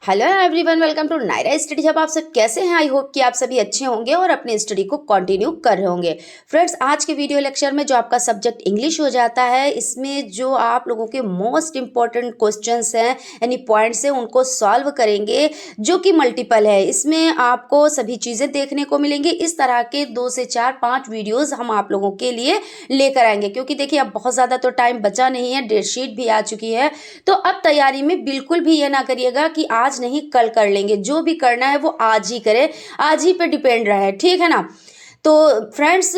Hello everyone, welcome to Naira study hub. आप सब कैसे हैं? आई होप कि आप सभी अच्छे होंगे और अपनी स्टडी को कंटिन्यू कर रहे होंगे। फ्रेंड्स, आज के वीडियो लेक्चर में जो आपका सब्जेक्ट इंग्लिश हो जाता है, इसमें जो आप लोगों के मोस्ट इंपॉर्टेंट क्वेश्चंस हैं यानी पॉइंट्स हैं, उनको सॉल्व करेंगे, जो कि मल्टीपल है। इसमें आपको सभी चीज़ें देखने को मिलेंगी। इस तरह के 2 से 4-5 वीडियोज़ हम आप लोगों के लिए लेकर आएंगे, क्योंकि देखिए अब बहुत ज़्यादा तो टाइम बचा नहीं है, डेट शीट भी आ चुकी है। तो अब तैयारी में बिल्कुल भी ये ना करिएगा कि आज नहीं कल कर लेंगे। जो भी करना है वो आज ही करें, आज ही पे डिपेंड रहे, ठीक है ना। तो फ्रेंड्स,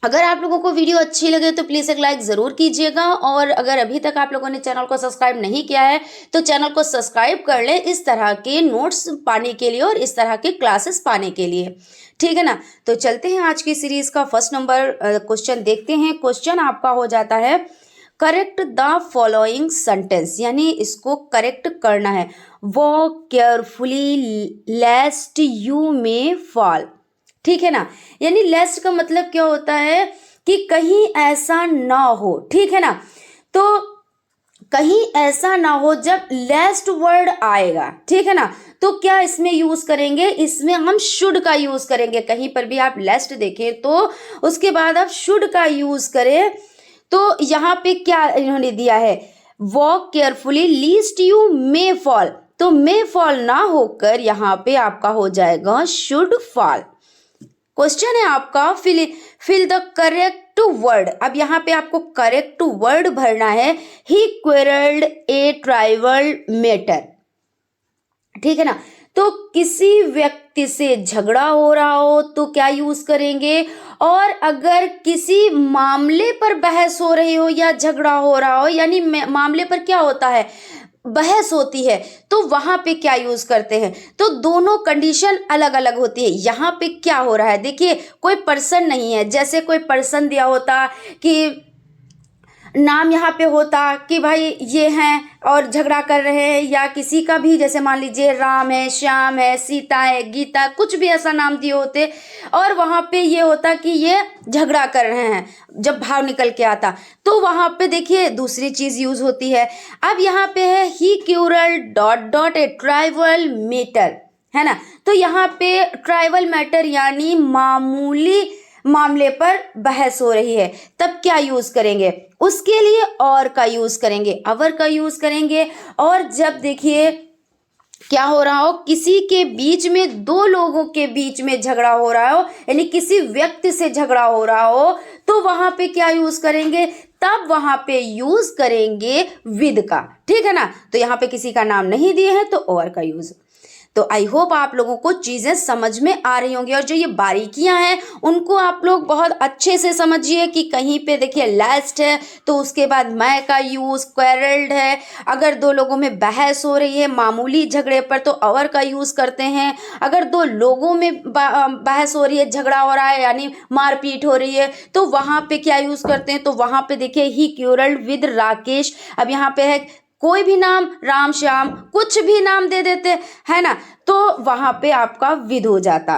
अगर आप लोगों को वीडियो अच्छी लगे तो प्लीज़ एक लाइक ज़रूर कीजिएगा, और अगर अभी तक आप लोगों ने चैनल को सब्सक्राइब नहीं किया है तो चैनल को सब्सक्राइब कर लें, इस तरह के नोट्स पाने के लिए और इस तरह के क्लासेस पाने के लिए, ठीक है ना। तो चलते हैं आज की सीरीज़ का फर्स्ट नंबर क्वेश्चन देखते हैं। क्वेश्चन आपका हो जाता है करेक्ट द फॉलोइंग सेंटेंस, यानी इसको करेक्ट करना है। Walk carefully लेस्ट you may fall, ठीक है ना। यानी लेस्ट का मतलब क्या होता है कि कहीं ऐसा ना हो, ठीक है ना। तो कहीं ऐसा ना हो, जब लेस्ट वर्ड आएगा, ठीक है ना, तो क्या इसमें यूज करेंगे? इसमें हम शुड का यूज करेंगे। कहीं पर भी आप लेस्ट देखें तो उसके बाद आप शुड का यूज करें। तो यहाँ पे क्या इन्होंने दिया है? Walk carefully least you may fall, तो मे फॉल ना होकर यहाँ पे आपका हो जाएगा शुड फॉल। क्वेश्चन है आपका फिल द करेक्ट वर्ड। अब यहाँ पे आपको करेक्ट वर्ड भरना है। ही क्वेरल्ड ए ट्राइबल मैटर, ठीक है ना। तो किसी व्यक्ति से झगड़ा हो रहा हो तो क्या यूज करेंगे? और अगर किसी मामले पर बहस हो रही हो या झगड़ा हो रहा हो, यानी मामले पर क्या होता है, बहस होती है, तो वहां पे क्या यूज करते हैं? तो दोनों कंडीशन अलग अलग होती है। यहाँ पे क्या हो रहा है, देखिए कोई पर्सन नहीं है। जैसे कोई पर्सन दिया होता कि नाम यहाँ पे होता कि भाई ये हैं और झगड़ा कर रहे हैं, या किसी का भी, जैसे मान लीजिए राम है, श्याम है, सीता है, गीता, कुछ भी ऐसा नाम दिए होते, और वहाँ पे ये होता कि ये झगड़ा कर रहे हैं, जब भाव निकल के आता, तो वहाँ पे देखिए दूसरी चीज़ यूज होती है। अब यहाँ पे है ही क्यूरल dot dot a tribal matter, है ना। तो यहाँ पे ट्राइबल मैटर यानी मामूली मामले पर बहस हो रही है, तब क्या यूज करेंगे? उसके लिए और का यूज करेंगे, अवर का यूज करेंगे। और जब देखिए क्या हो रहा हो, किसी के बीच में, दो लोगों के बीच में झगड़ा हो रहा हो, यानी किसी व्यक्ति से झगड़ा हो रहा हो, तो वहां पे क्या यूज करेंगे? तब वहां पे यूज करेंगे विद का, ठीक है ना। तो यहाँ पे किसी का नाम नहीं दिए हैं तो और का यूज। तो आई होप आप लोगों को चीज़ें समझ में आ रही होंगी, और जो ये बारीकियां हैं उनको आप लोग बहुत अच्छे से समझिए कि कहीं पे देखिए लास्ट है तो उसके बाद मैं का यूज़, क्वेरल्ड है, अगर दो लोगों में बहस हो रही है मामूली झगड़े पर तो अवर का यूज़ करते हैं, अगर दो लोगों में बहस हो रही है, झगड़ा हो रहा है यानी मारपीट हो रही है, तो वहाँ पे क्या यूज़ करते हैं? तो वहाँ पे देखिए ही क्वेरल्ड विद राकेश। अब यहाँ पे है कोई भी नाम, राम श्याम, कुछ भी नाम दे देते है ना, तो वहां पे आपका विद हो जाता।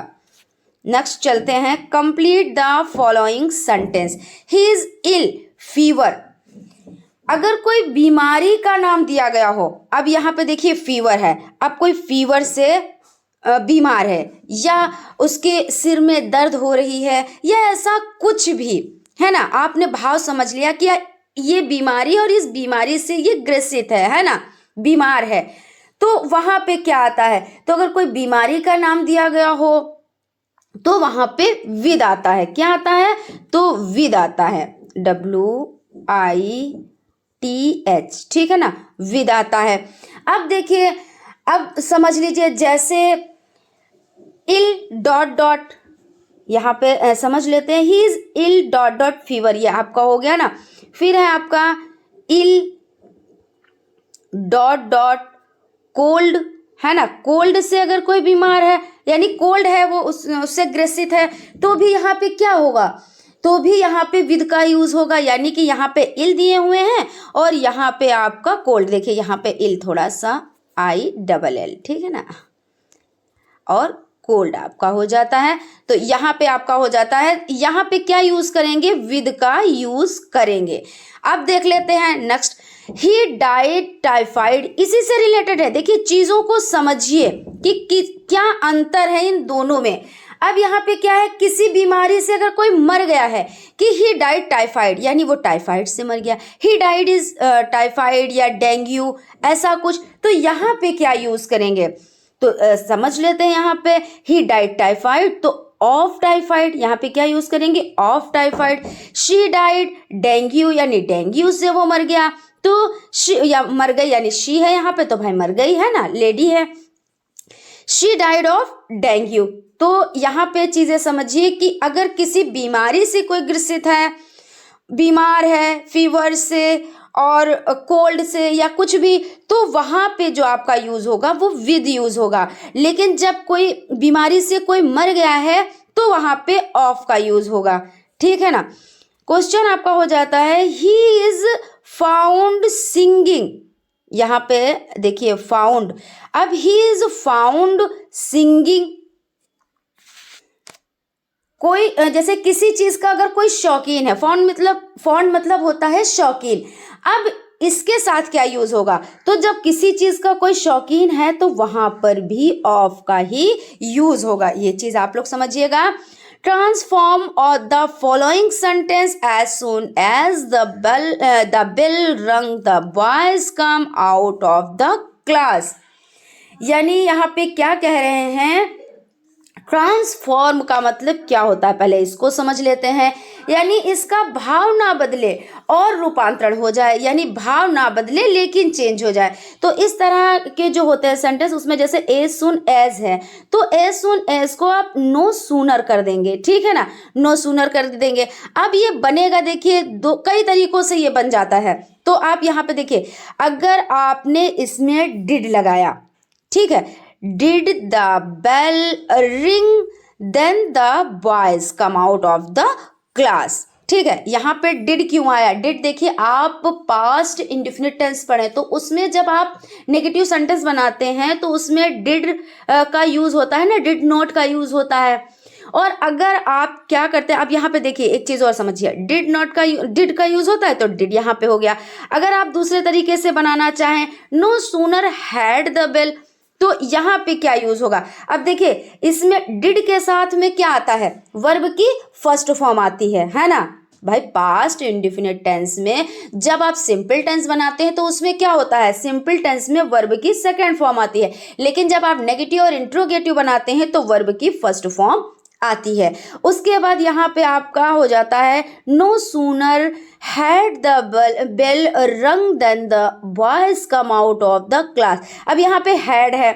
नेक्स्ट चलते हैं, complete the following sentence. He is ill fever. अगर कोई बीमारी का नाम दिया गया हो, अब यहाँ पे देखिए फीवर है, अब कोई फीवर से बीमार है, या उसके सिर में दर्द हो रही है, या ऐसा कुछ भी, है ना। आपने भाव समझ लिया कि ये बीमारी और इस बीमारी से ये ग्रसित है ना, बीमार है, तो वहां पे क्या आता है? तो अगर कोई बीमारी का नाम दिया गया हो तो वहां पे विद आता है। क्या आता है? तो विद आता है, WITH, ठीक है ना, विद आता है। अब देखिए, अब समझ लीजिए, जैसे इल डॉट डॉट, यहाँ पे समझ लेते हैं, he is ill dot dot fever, ये आपका हो गया ना। फिर है आपका इल डॉट डॉट कोल्ड, है ना। कोल्ड से अगर कोई बीमार है यानी कोल्ड है, वो उससे ग्रसित है, तो भी यहाँ पे क्या होगा? तो भी यहाँ पे विद का यूज होगा, यानी कि यहाँ पे इल दिए हुए हैं और यहाँ पे आपका कोल्ड। देखिए यहाँ पे इल थोड़ा सा ILL, ठीक है ना, और कोल्ड आपका हो जाता है। तो यहाँ पे आपका हो जाता है, यहाँ पे क्या यूज करेंगे? विद का यूज करेंगे। अब देख लेते हैं नेक्स्ट, ही डाइड टाइफाइड, इसी से रिलेटेड है। देखिए चीज़ों को समझिए कि क्या अंतर है इन दोनों में। अब यहाँ पे क्या है, किसी बीमारी से अगर कोई मर गया है कि ही डाइड टाइफाइड, यानी वो टाइफाइड से मर गया, ही डाइड इज टाइफाइड या डेंगू ऐसा कुछ, तो यहाँ पे क्या यूज करेंगे, तो समझ लेते हैं। यहाँ पे ही डाइड टाइफाइड, तो ऑफ टाइफाइड, यहाँ पे क्या यूज करेंगे, of typhoid. She died dengue, यानी डेंगू से वो मर गया, तो शी या मर गई, यानी शी है यहाँ पे, तो भाई मर गई है ना, लेडी है। शी डाइड ऑफ डेंगू, तो यहाँ पे चीजें समझिए कि अगर किसी बीमारी से कोई ग्रसित है, बीमार है फीवर से और कोल्ड से या कुछ भी, तो वहाँ पे जो आपका यूज होगा वो विद यूज होगा। लेकिन जब कोई बीमारी से कोई मर गया है तो वहाँ पे ऑफ का यूज होगा, ठीक है ना। क्वेश्चन आपका हो जाता है, ही इज फाउंड सिंगिंग, यहाँ पे देखिए फाउंड, अब ही इज फाउंड सिंगिंग, कोई जैसे किसी चीज का अगर कोई शौकीन है, फॉन्ड मतलब होता है शौकीन। अब इसके साथ क्या यूज होगा, तो जब किसी चीज का कोई शौकीन है तो वहां पर भी ऑफ का ही यूज होगा, ये चीज आप लोग समझिएगा। ट्रांसफॉर्म और the following sentence as soon as the bell rang the boys come out of the class, यानी यहाँ पे क्या कह रहे हैं, ट्रांसफॉर्म का मतलब क्या होता है, पहले इसको समझ लेते हैं। यानी इसका भाव ना बदले और रूपांतरण हो जाए, यानी भाव ना बदले लेकिन चेंज हो जाए। तो इस तरह के जो होते हैं सेंटेंस, उसमें जैसे एज सुन एज है, तो एज सुन एज को आप नो सूनर कर देंगे, ठीक है ना, नो सूनर कर देंगे। अब ये बनेगा, देखिए कई तरीकों से ये बन जाता है। तो आप यहाँ पे देखिए, अगर आपने इसमें डिड लगाया, ठीक है, did the bell ring then the boys come out of the class, ठीक है। यहाँ पे did क्यों आया, did देखिए आप पास्ट इंडिफिनिट टेंस पढ़े तो उसमें जब आप नेगेटिव सेंटेंस बनाते हैं तो उसमें did का यूज होता है ना, did not का यूज होता है। और अगर आप क्या करते हैं, अब यहाँ पे देखिए एक चीज और समझिए, डिड का यूज होता है तो डिड यहाँ पे हो गया। अगर आप दूसरे तरीके से बनाना चाहें, no sooner had the bell, तो यहाँ पे क्या यूज होगा। अब देखिए इसमें डिड के साथ में क्या आता है, वर्ब की फर्स्ट फॉर्म आती है ना भाई। पास्ट इंडिफिनिट टेंस में जब आप सिंपल टेंस बनाते हैं तो उसमें क्या होता है, सिंपल टेंस में वर्ब की सेकंड फॉर्म आती है, लेकिन जब आप नेगेटिव और इंट्रोगेटिव बनाते हैं तो वर्ब की फर्स्ट फॉर्म आती है। उसके बाद यहाँ पे आपका हो जाता है, no sooner had the bell rang then the boys come out of the class. अब यहाँ पे हैड है,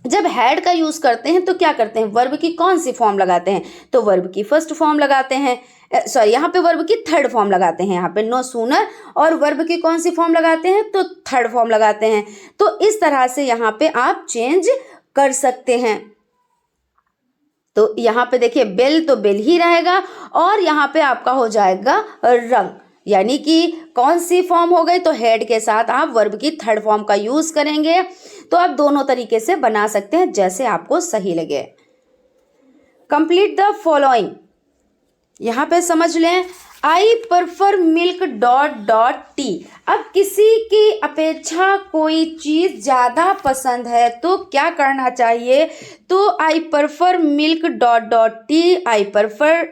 जब हैड का यूज करते हैं तो क्या करते हैं, वर्ब की कौन सी फॉर्म लगाते हैं, तो वर्ब की फर्स्ट फॉर्म लगाते हैं, सॉरी यहाँ पे वर्ब की थर्ड फॉर्म लगाते हैं। यहाँ पे नो सूनर और वर्ब की कौन सी फॉर्म लगाते हैं, तो थर्ड फॉर्म लगाते हैं। तो इस तरह से यहाँ पे आप चेंज कर सकते हैं। तो यहाँ पे देखिए बेल तो बेल ही रहेगा और यहाँ पे आपका हो जाएगा रंग, यानी कि कौन सी फॉर्म हो गई, तो हेड के साथ आप वर्ब की थर्ड फॉर्म का यूज करेंगे। तो आप दोनों तरीके से बना सकते हैं जैसे आपको सही लगे। कंप्लीट द फॉलोइंग, यहाँ पे समझ लें, आई prefer milk dot dot T. अब किसी की अपेक्षा कोई चीज ज्यादा पसंद है तो क्या करना चाहिए, तो I prefer milk dot dot tea, I prefer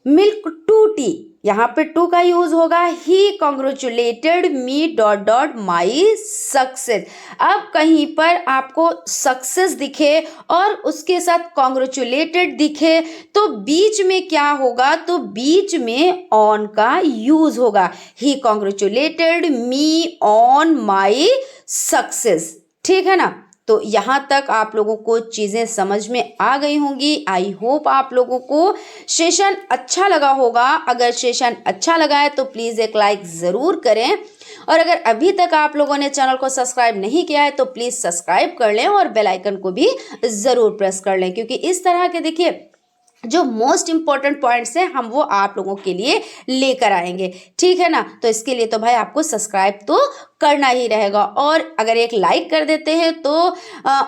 milk to tea, यहाँ पे टू का यूज होगा। He congratulated me dot dot my success. अब कहीं पर आपको सक्सेस दिखे और उसके साथ कॉन्ग्रेचुलेटेड दिखे तो बीच में क्या होगा, तो बीच में ऑन का यूज होगा। He congratulated me on my success, ठीक है ना। तो यहाँ तक आप लोगों को चीज़ें समझ में आ गई होंगी। आई होप आप लोगों को सेशन अच्छा लगा होगा। अगर सेशन अच्छा लगा है तो प्लीज़ एक लाइक ज़रूर करें, और अगर अभी तक आप लोगों ने चैनल को सब्सक्राइब नहीं किया है तो प्लीज़ सब्सक्राइब कर लें और बेल आइकन को भी ज़रूर प्रेस कर लें, क्योंकि इस तरह के देखिए जो मोस्ट इम्पॉर्टेंट पॉइंट्स हैं हम वो आप लोगों के लिए लेकर आएंगे, ठीक है ना। तो इसके लिए तो भाई आपको सब्सक्राइब तो करना ही रहेगा, और अगर एक लाइक कर देते हैं तो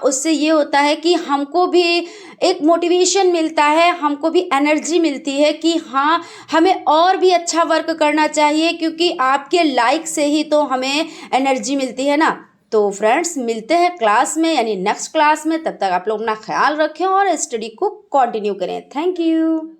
उससे ये होता है कि हमको भी एक मोटिवेशन मिलता है, हमको भी एनर्जी मिलती है कि हाँ हमें और भी अच्छा वर्क करना चाहिए, क्योंकि आपके लाइक से ही तो हमें एनर्जी मिलती है ना। तो फ्रेंड्स मिलते हैं क्लास में, यानी नेक्स्ट क्लास में। तब तक आप लोग अपना ख्याल रखें और स्टडी को कंटिन्यू करें। Thank you.